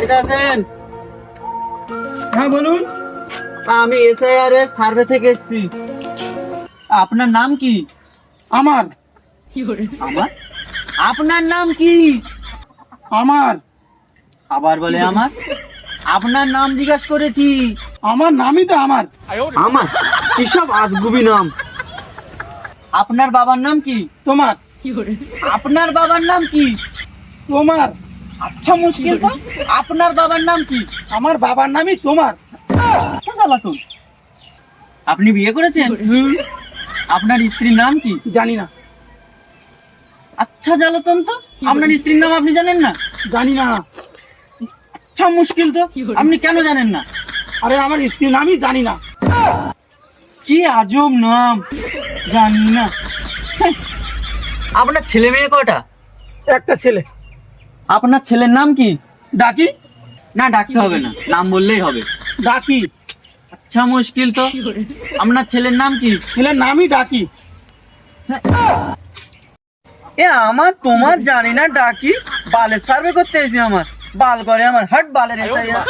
বাড়িতে আছেন? হ্যাঁ বলুন। আমি এসআইআর এর সার্ভে থেকে এসেছি। আপনার নাম কি? আমার আমার? আপনার নাম কি? আমার আবার বলে আমার। আপনার নাম জিজ্ঞাসা করেছি। আমার নামই তো আমার। আমার? কিসব আজগুবি নাম। আপনার বাবার নাম কি? তোমার আপনার বাবার নাম কি? তোমার আচ্ছা মুশকিল তো। আপনার বাবার নাম কি? আমার বাবার নামই তোমার। আচ্ছা জ্বালাতন। আপনি বিয়ে করেছেন? আপনার স্ত্রীর নাম কি? জানি না। আচ্ছা জ্বালাতন তো। আপনার স্ত্রীর নাম আপনি জানেন না? জানি না। আচ্ছা মুশকিল তো। আপনি কেন জানেন না? আরে আমার স্ত্রীর নামই জানি না। কি আজব নাম, জানি না। আপনার ছেলে মেয়ে কয়টা? একটা ছেলে। আপনার ছেলের নাম কি? ডাকি? না ডাকতে হবে না, নাম বললেই হবে। ডাকি। আচ্ছা মুশকিল তো। আপনার ছেলের নাম কি? ছেলের নামই ডাকি। এ আমার তোমার জানি না ডাকি। বালের সার্ভে করতে এসেছি আমার। বাল করে আমার, হাট বালের এসআইআর।